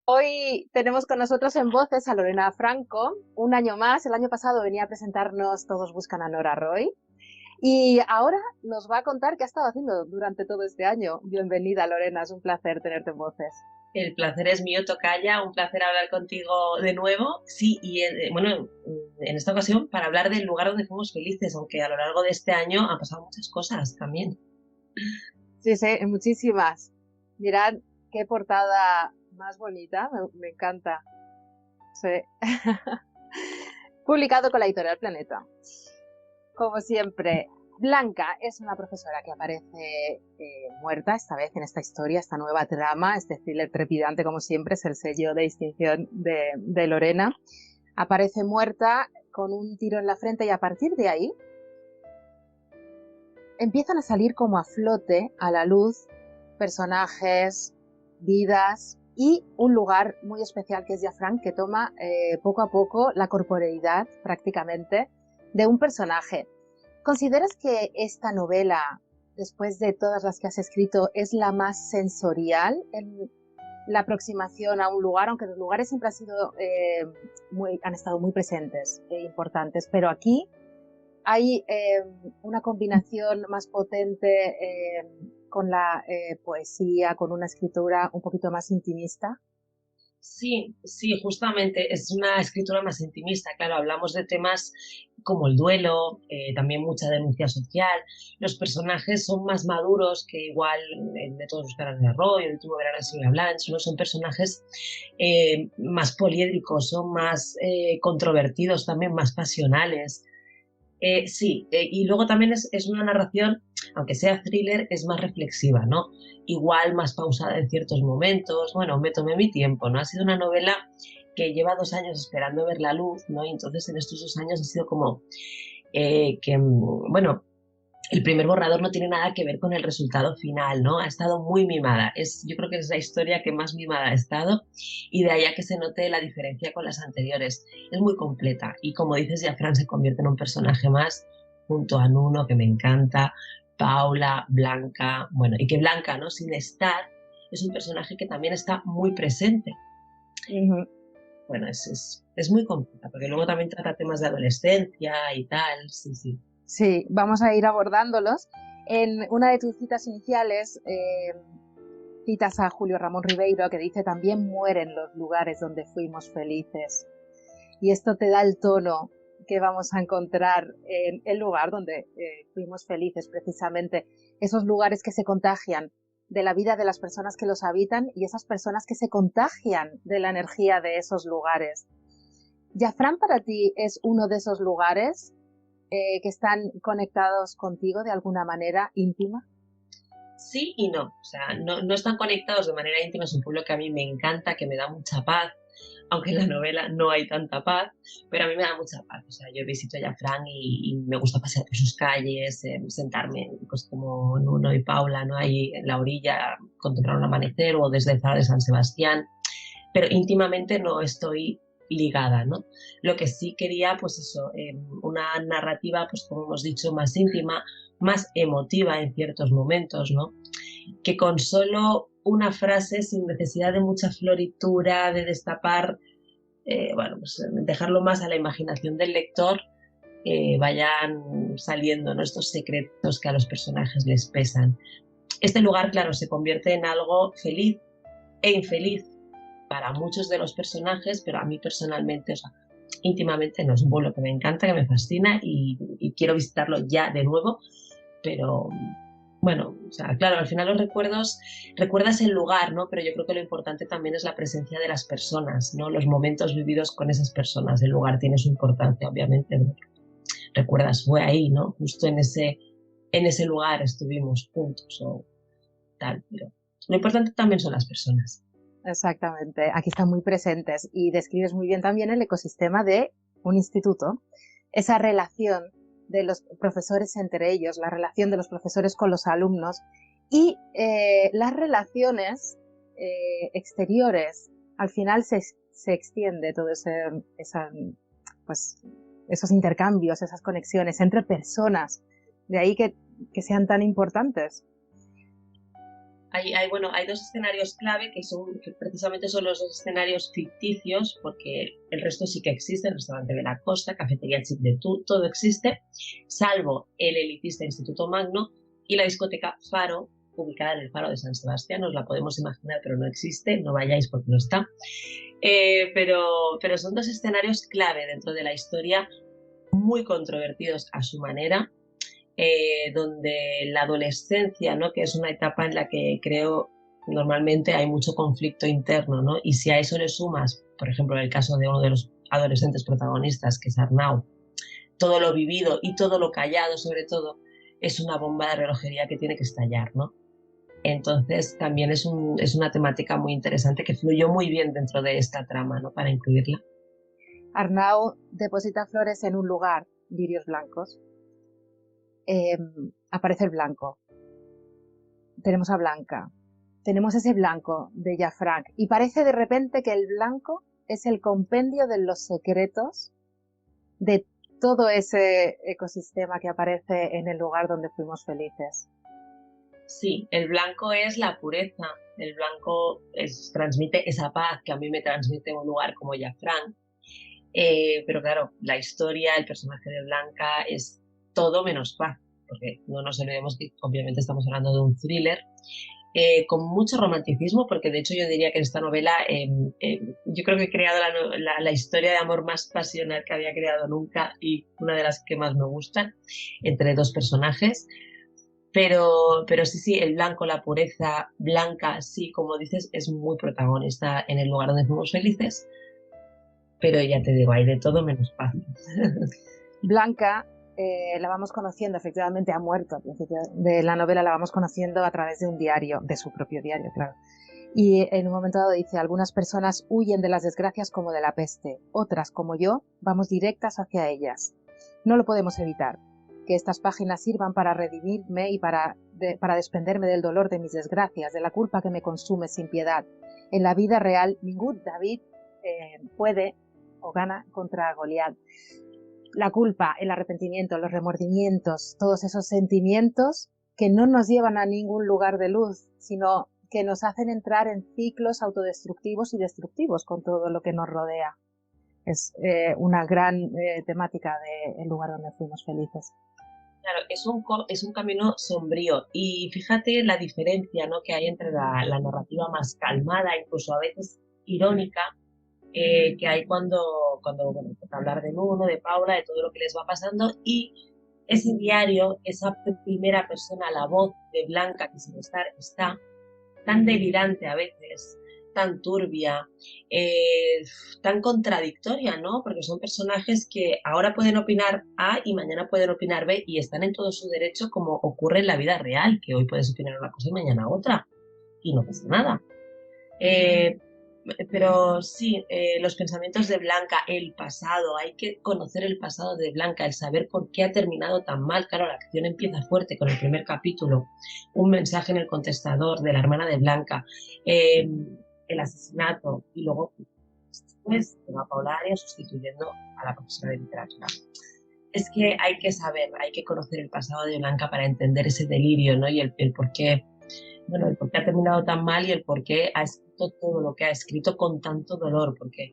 Hoy tenemos con nosotros en Voces a Lorena Franco, un año más. El año pasado venía a presentarnos Todos buscan a Nora Roy y ahora nos va a contar qué ha estado haciendo durante todo este año. Bienvenida, Lorena, es un placer tenerte en Voces. El placer es mío, Tocaya, un placer hablar contigo de nuevo. Sí, y bueno, en esta ocasión para hablar del lugar donde fuimos felices, aunque a lo largo de este año han pasado muchas cosas también. Sí, sí, muchísimas. Mirad qué portada más bonita, me encanta. Sí. Publicado con la editorial Planeta. Como siempre, Blanca es una profesora que aparece muerta, esta vez en esta historia, esta nueva trama, este thriller trepidante como siempre, es el sello de distinción de Lorena. Aparece muerta con un tiro en la frente y a partir de ahí empiezan a salir como a flote, a la luz, personajes, vidas y un lugar muy especial que es Jafran, que toma poco a poco la corporeidad prácticamente de un personaje. ¿Consideras que esta novela, después de todas las que has escrito, es la más sensorial en la aproximación a un lugar, aunque los lugares siempre han estado muy presentes e importantes, pero aquí hay una combinación más potente con la poesía, con una escritura un poquito más intimista? Sí, sí, justamente es una escritura más intimista. Claro, hablamos de temas como el duelo, también mucha denuncia social. Los personajes son más maduros que igual de Todos buscan a Roy o de Tu verano Silvia Blanche, ¿no? Son personajes más poliédricos, son más controvertidos, también más pasionales. Sí, y luego también es una narración, aunque sea thriller, es más reflexiva, ¿no? Igual más pausada en ciertos momentos. Bueno, me tomé mi tiempo, ¿no? Ha sido una novela que lleva 2 años esperando ver la luz, ¿no? Y entonces en estos 2 años ha sido como bueno, el primer borrador no tiene nada que ver con el resultado final, ¿no? Ha estado muy mimada. Yo creo que es la historia que más mimada ha estado y de ahí a que se note la diferencia con las anteriores. Es muy completa y como dices, ya Fran se convierte en un personaje más junto a Nuno, que me encanta, Paula, Blanca, bueno, y que Blanca, ¿no? Sin estar, es un personaje que también está muy presente. Ujú. Bueno, es muy completa, porque luego también trata temas de adolescencia y tal, sí, sí. Sí, vamos a ir abordándolos. En una de tus citas iniciales citas a Julio Ramón Ribeiro que dice también mueren los lugares donde fuimos felices. Y esto te da el tono que vamos a encontrar en el lugar donde fuimos felices, precisamente. Esos lugares que se contagian de la vida de las personas que los habitan y esas personas que se contagian de la energía de esos lugares. ¿Jafran para ti es uno de esos lugares que están conectados contigo de alguna manera íntima? Sí y no, o sea, no están conectados de manera íntima, es un pueblo que a mí me encanta, que me da mucha paz, aunque en la novela no hay tanta paz, pero a mí me da mucha paz, o sea, yo visito a Llafrán y me gusta pasear por sus calles, sentarme pues como Nuno y Paula, ¿no? Ahí en la orilla, contemplar un amanecer o desde el Faro de San Sebastián, pero íntimamente no estoy ligada, ¿no? Lo que sí quería, pues eso, una narrativa, pues como hemos dicho, más íntima, más emotiva en ciertos momentos, ¿no? Que con solo una frase, sin necesidad de mucha floritura, de destapar, bueno, pues dejarlo más a la imaginación del lector, vayan saliendo, ¿no? Estos secretos que a los personajes les pesan. Este lugar, claro, se convierte en algo feliz e infeliz para muchos de los personajes, pero a mí personalmente, o sea, íntimamente no, es un pueblo que me encanta, que me fascina y quiero visitarlo ya de nuevo, pero bueno, o sea, claro, al final los recuerdos, recuerdas el lugar, ¿no? Pero yo creo que lo importante también es la presencia de las personas, ¿no? Los momentos vividos con esas personas. El lugar tiene su importancia, obviamente, ¿no? Recuerdas, fue ahí, ¿no? Justo en ese lugar estuvimos juntos o tal, pero lo importante también son las personas. Exactamente, aquí están muy presentes y describes muy bien también el ecosistema de un instituto, esa relación de los profesores entre ellos, la relación de los profesores con los alumnos y las relaciones exteriores. Al final se extiende todo pues, esos intercambios, esas conexiones entre personas, de ahí que sean tan importantes. bueno, hay dos escenarios clave que precisamente son los dos escenarios ficticios, porque el resto sí que existe, el restaurante de la costa, cafetería Chip de Tú, todo existe, salvo el elitista Instituto Magno y la discoteca Faro, ubicada en el Faro de San Sebastián. Os la podemos imaginar, pero no existe, no vayáis porque no está. Pero son dos escenarios clave dentro de la historia, muy controvertidos a su manera, donde la adolescencia, ¿no? Que es una etapa en la que creo normalmente hay mucho conflicto interno, ¿no? Y si a eso le sumas, por ejemplo, en el caso de uno de los adolescentes protagonistas, que es Arnau, todo lo vivido y todo lo callado, sobre todo, es una bomba de relojería que tiene que estallar, ¿no? Entonces también es una temática muy interesante que fluyó muy bien dentro de esta trama, ¿no? Para incluirla. Arnau deposita flores en un lugar, lirios blancos. Aparece el blanco. Tenemos a Blanca. Tenemos ese blanco de Jafranc. Y parece de repente que el blanco es el compendio de los secretos de todo ese ecosistema que aparece en el lugar donde fuimos felices. Sí, el blanco es la pureza. El blanco transmite esa paz que a mí me transmite un lugar como Jafranc. Pero claro, la historia, el personaje de Blanca es todo menos paz, porque no nos olvidemos que obviamente estamos hablando de un thriller con mucho romanticismo, porque de hecho yo diría que en esta novela yo creo que he creado la historia de amor más pasional que había creado nunca y una de las que más me gustan, entre dos personajes. Pero sí, el blanco, la pureza, Blanca, sí, como dices, es muy protagonista en el lugar donde fuimos felices, pero ya te digo, hay de todo menos paz. Blanca la vamos conociendo, efectivamente ha muerto al principio de la novela, la vamos conociendo a través de un diario, de su propio diario, claro. Y en un momento dado dice, algunas personas huyen de las desgracias como de la peste, otras, como yo, vamos directas hacia ellas. No lo podemos evitar. Que estas páginas sirvan para redimirme y para desprenderme del dolor de mis desgracias, de la culpa que me consume sin piedad. En la vida real, ningún David puede o gana contra Goliat. La culpa, el arrepentimiento, los remordimientos, todos esos sentimientos que no nos llevan a ningún lugar de luz, sino que nos hacen entrar en ciclos autodestructivos y destructivos con todo lo que nos rodea. Es una gran temática del lugar donde fuimos felices. Claro, es un camino sombrío y fíjate la diferencia, ¿no? Que hay entre la narrativa más calmada, incluso a veces irónica, que hay cuando bueno, toca hablar de Nuno, de Paula, de todo lo que les va pasando, y ese diario, esa primera persona, la voz de Blanca, que sin estar está, tan delirante a veces, tan turbia, tan contradictoria, ¿no? Porque son personajes que ahora pueden opinar A y mañana pueden opinar B y están en todo su derecho, como ocurre en la vida real, que hoy puedes opinar una cosa y mañana otra, y no pasa nada. Pero sí, los pensamientos de Blanca, el pasado, hay que conocer el pasado de Blanca, el saber por qué ha terminado tan mal. Claro, la acción empieza fuerte con el primer capítulo, un mensaje en el contestador de la hermana de Blanca, el asesinato y luego después se va a Paula Arias sustituyendo a la profesora de literatura. Es que hay que saber, hay que conocer el pasado de Blanca para entender ese delirio, ¿no? Y el por qué. Bueno, el por qué ha terminado tan mal y el por qué ha escrito todo lo que ha escrito con tanto dolor, porque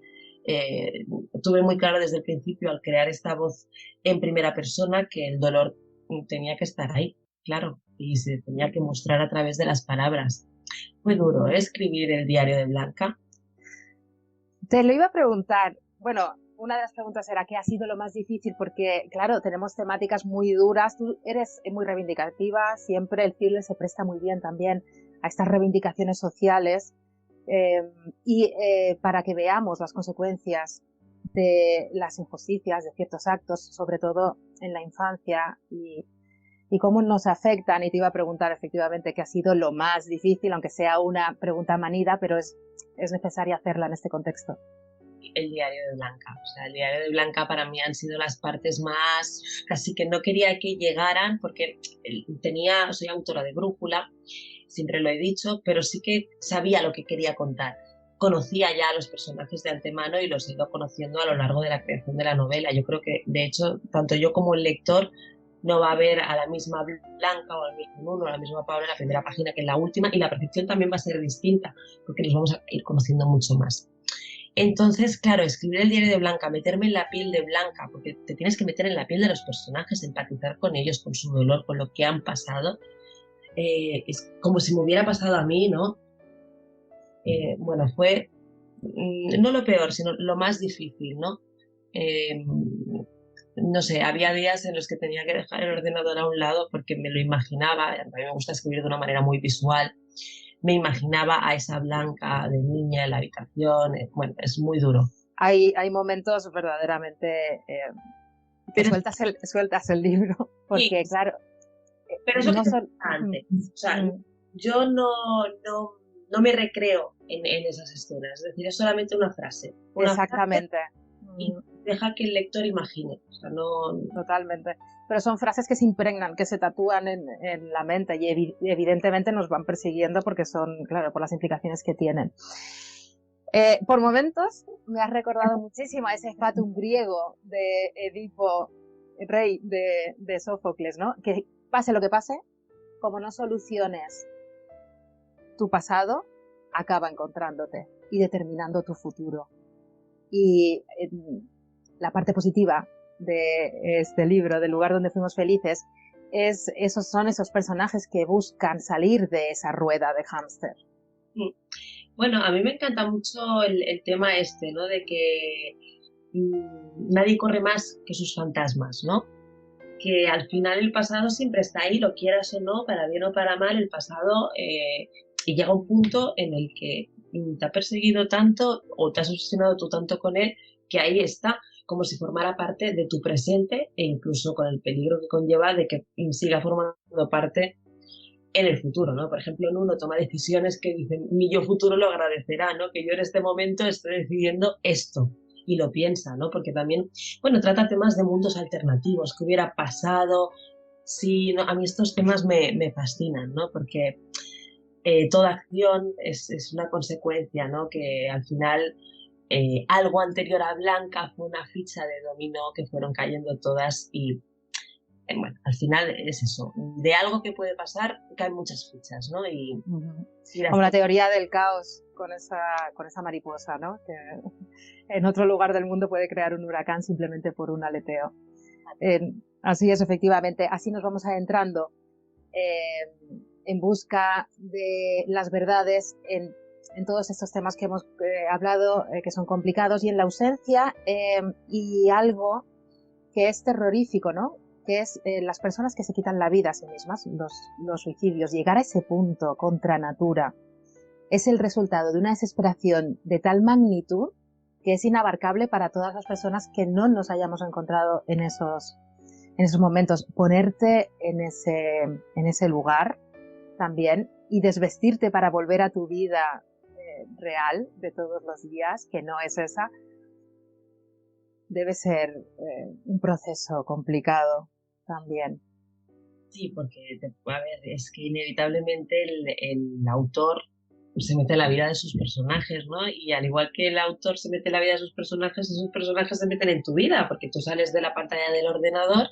tuve muy claro desde el principio al crear esta voz en primera persona que el dolor tenía que estar ahí, claro, y se tenía que mostrar a través de las palabras. Fue duro, ¿eh? Escribir el diario de Blanca. Te lo iba a preguntar, bueno, una de las preguntas era ¿qué ha sido lo más difícil? Porque, claro, tenemos temáticas muy duras, tú eres muy reivindicativa, siempre el thriller se presta muy bien también a estas reivindicaciones sociales para que veamos las consecuencias de las injusticias, de ciertos actos, sobre todo en la infancia y cómo nos afectan. Y te iba a preguntar efectivamente qué ha sido lo más difícil, aunque sea una pregunta manida, pero es necesaria hacerla en este contexto. El diario de Blanca. O sea, el diario de Blanca para mí han sido las partes más, casi que no quería que llegaran, porque soy autora de Brújula, siempre lo he dicho, pero sí que sabía lo que quería contar. Conocía ya a los personajes de antemano y los he ido conociendo a lo largo de la creación de la novela. Yo creo que, de hecho, tanto yo como el lector no va a ver a la misma Blanca o al mismo Nuno o a la misma Paula en la primera página que en la última, y la percepción también va a ser distinta, porque nos vamos a ir conociendo mucho más. Entonces, claro, escribir el diario de Blanca, meterme en la piel de Blanca, porque te tienes que meter en la piel de los personajes, empatizar con ellos, con su dolor, con lo que han pasado, es como si me hubiera pasado a mí, ¿no? Bueno, fue no lo peor, sino lo más difícil, ¿no? Eh, no sé, había días en los que tenía que dejar el ordenador a un lado porque me lo imaginaba, a mí me gusta escribir de una manera muy visual, me imaginaba a esa Blanca de niña en la habitación, bueno, es muy duro. Hay momentos verdaderamente que sueltas el libro, porque Sí, claro, pero eso no que son... antes, o sea, yo no me recreo en esas escenas, es decir, es solamente una frase Exactamente. y deja que el lector imagine, o sea, no... Totalmente. Pero son frases que se impregnan, que se tatúan en la mente y evidentemente nos van persiguiendo porque son, claro, por las implicaciones que tienen. Por momentos me has recordado muchísimo a ese fatum griego de Edipo, rey de Sófocles, ¿no? Que pase lo que pase, como no soluciones tu pasado, acaba encontrándote y determinando tu futuro. Y la parte positiva de este libro, del lugar donde fuimos felices, son esos personajes que buscan salir de esa rueda de hámster. Bueno, a mí me encanta mucho el tema este, ¿no? De que nadie corre más que sus fantasmas, ¿no? Que al final el pasado siempre está ahí, lo quieras o no, para bien o para mal, el pasado, y llega un punto en el que te ha perseguido tanto o te has obsesionado tú tanto con él, que ahí está, como si formara parte de tu presente e incluso con el peligro que conlleva de que siga formando parte en el futuro, ¿no? Por ejemplo, uno toma decisiones que dicen, mi yo futuro lo agradecerá, ¿no? Que yo en este momento estoy decidiendo esto y lo piensa, ¿no? Porque también, bueno, trata temas de mundos alternativos, qué hubiera pasado, sí, no, a mí estos temas me fascinan, ¿no? Porque toda acción es una consecuencia, ¿no? Que al final algo anterior a Blanca fue una ficha de dominó que fueron cayendo todas y bueno, al final es eso, de algo que puede pasar caen muchas fichas, ¿no? Y como la teoría del caos con esa mariposa, ¿no? Que en otro lugar del mundo puede crear un huracán simplemente por un aleteo. Así es, efectivamente. Así nos vamos adentrando en busca de las verdades en todos estos temas que hemos hablado, que son complicados, y en la ausencia y algo que es terrorífico, ¿no? Que es las personas que se quitan la vida a sí mismas, los suicidios. Llegar a ese punto contra natura es el resultado de una desesperación de tal magnitud que es inabarcable para todas las personas que no nos hayamos encontrado en esos momentos. Ponerte en ese lugar también y desvestirte para volver a tu vida real de todos los días, que no es esa, debe ser un proceso complicado también. Sí, porque, a ver, es que inevitablemente el autor se mete en la vida de sus personajes, ¿no? Y al igual que el autor se mete en la vida de sus personajes, esos personajes se meten en tu vida, porque tú sales de la pantalla del ordenador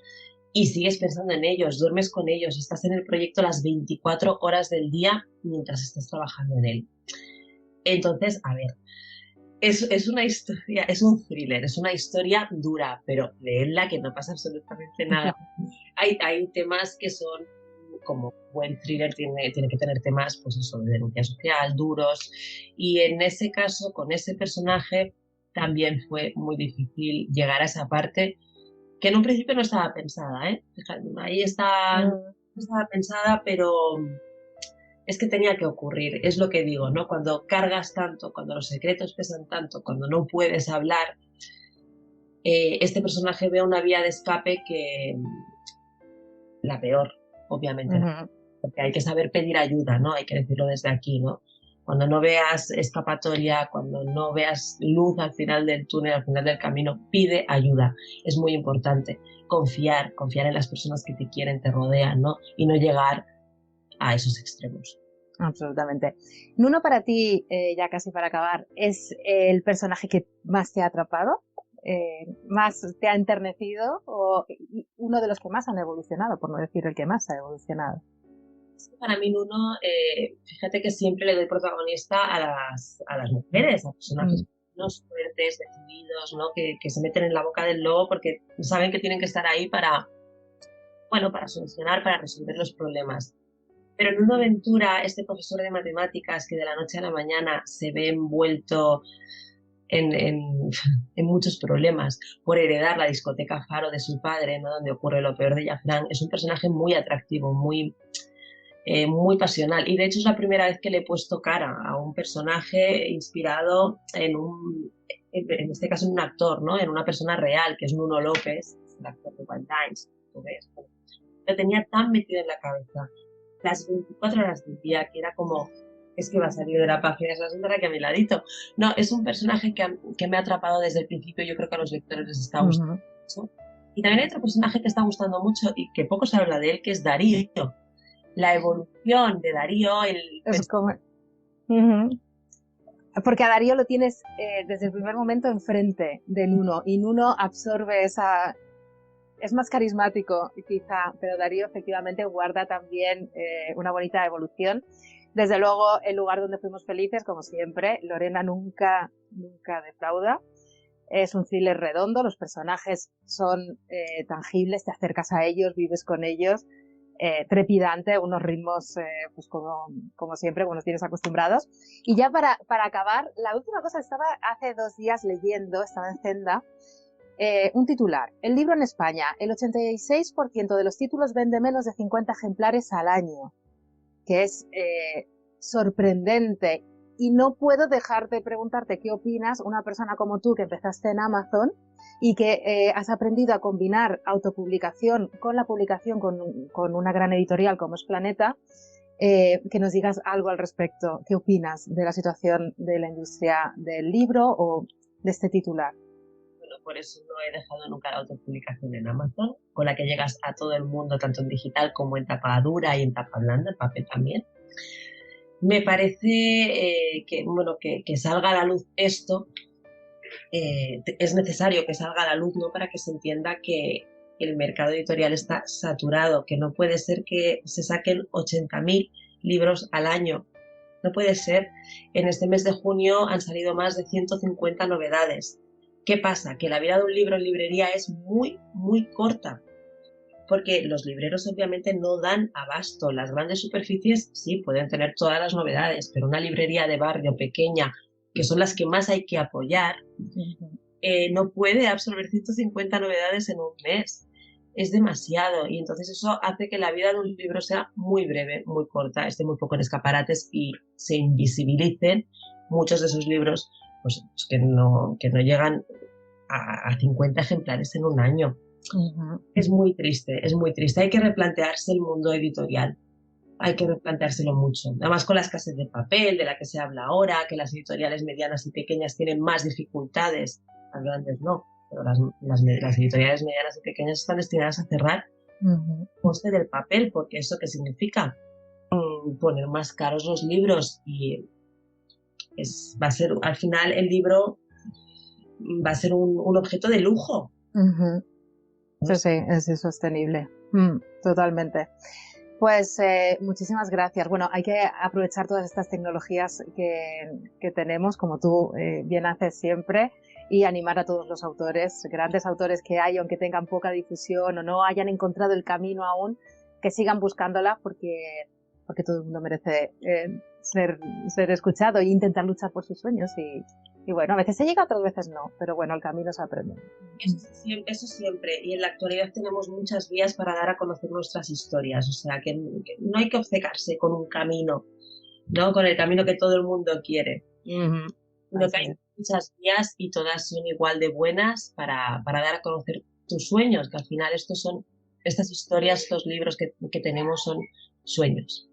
y sigues pensando en ellos, duermes con ellos, estás en el proyecto las 24 horas del día mientras estás trabajando en él. Entonces, a ver, es una historia, es un thriller, es una historia dura, pero leedla que no pasa absolutamente nada. Hay temas que son, como buen thriller tiene que tener temas, pues eso, de denuncia social, duros, y en ese caso, con ese personaje, también fue muy difícil llegar a esa parte, que en un principio no estaba pensada, ¿eh? Fíjate, ahí está, no estaba pensada, pero es que tenía que ocurrir, es lo que digo, ¿no? Cuando cargas tanto, cuando los secretos pesan tanto, cuando no puedes hablar, este personaje ve una vía de escape que la peor, obviamente, ¿no? Porque hay que saber pedir ayuda, ¿no? Hay que decirlo desde aquí, ¿no? Cuando no veas escapatoria, cuando no veas luz al final del túnel, al final del camino, pide ayuda. Es muy importante confiar en las personas que te quieren, te rodean, ¿no? Y no llegar a esos extremos. Absolutamente. Nuno, para ti, ya casi para acabar, ¿es el personaje que más te ha atrapado más te ha enternecido o uno de los que más han evolucionado, por no decir el que más ha evolucionado? Para mí, Nuno, fíjate que siempre le doy protagonista a las mujeres, a personajes menos fuertes, decididos, ¿no? Que se meten en la boca del lobo porque saben que tienen que estar ahí para, bueno, para solucionar, para resolver los problemas. Pero en una aventura, este profesor de matemáticas que de la noche a la mañana se ve envuelto en, en, en muchos problemas por heredar la discoteca Faro de su padre, ¿no? Donde ocurre lo peor de Jafran, es un personaje muy atractivo, muy pasional. Y de hecho es la primera vez que le he puesto cara a un personaje inspirado en este caso en un actor, ¿no? En una persona real, que es Nuno López, el actor de Wild Times. Lo tenía tan metido en la cabeza las 24 horas del día que era como, es que va a salir de la página, es la sombra que a mi ladito. No, es un personaje que me ha atrapado desde el principio, yo creo que a los lectores les está gustando mucho. Y también hay otro personaje que está gustando mucho y que poco se habla de él, que es Darío. La evolución de Darío, es como... Porque a Darío lo tienes desde el primer momento enfrente de Nuno y Nuno absorbe esa... Es más carismático quizá, pero Darío efectivamente guarda también una bonita evolución. Desde luego, el lugar donde fuimos felices, como siempre, Lorena nunca defrauda. Es un thriller redondo, los personajes son tangibles, te acercas a ellos, vives con ellos. Trepidante, unos ritmos pues como siempre, como nos tienes acostumbrados. Y ya para acabar, la última cosa, estaba hace 2 días leyendo, estaba en Zenda, un titular. El libro en España, el 86% de los títulos vende menos de 50 ejemplares al año, que es sorprendente. Y no puedo dejar de preguntarte qué opinas, una persona como tú que empezaste en Amazon y que has aprendido a combinar autopublicación con la publicación con una gran editorial como es Planeta, que nos digas algo al respecto. ¿Qué opinas de la situación de la industria del libro o de este titular? Bueno, por eso no he dejado nunca la autopublicación en Amazon, con la que llegas a todo el mundo, tanto en digital como en tapa dura y en tapa blanda, en papel también. Me parece que salga a la luz esto, es necesario que salga a la luz, ¿no? Para que se entienda que el mercado editorial está saturado, que no puede ser que se saquen 80.000 libros al año. No puede ser. En este mes de junio han salido más de 150 novedades. ¿Qué pasa? Que la vida de un libro en librería es muy corta, porque los libreros obviamente no dan abasto. Las grandes superficies sí pueden tener todas las novedades, pero una librería de barrio pequeña, que son las que más hay que apoyar, no puede absorber 150 novedades en un mes. Es demasiado, y entonces eso hace que la vida de un libro sea muy breve, muy corta, esté muy poco en escaparates y se invisibilicen muchos de esos libros pues, que no llegan a 50 ejemplares en un año. Es muy triste, es muy triste. Hay que replantearse el mundo editorial, hay que replanteárselo mucho. Además, con la escasez de papel, de la que se habla ahora, que las editoriales medianas y pequeñas tienen más dificultades, las grandes no, pero las editoriales medianas y pequeñas están destinadas a cerrar coste del papel, porque ¿eso qué significa? Poner más caros los libros y va a ser, al final el libro va a ser un objeto de lujo. Sí, es insostenible. Totalmente. Pues muchísimas gracias. Bueno, hay que aprovechar todas estas tecnologías que tenemos, como tú bien haces siempre, y animar a todos los autores, grandes autores que hay, aunque tengan poca difusión o no hayan encontrado el camino aún, que sigan buscándola porque todo el mundo merece ser escuchado e intentar luchar por sus sueños. Y bueno, a veces se llega, otras veces no, pero bueno, el camino se aprende. Eso siempre, y en la actualidad tenemos muchas vías para dar a conocer nuestras historias, o sea que no hay que obcecarse con un camino, ¿no? Con el camino que todo el mundo quiere. Sino que hay muchas vías y todas son igual de buenas para dar a conocer tus sueños, que al final estas historias, estos libros que tenemos son sueños.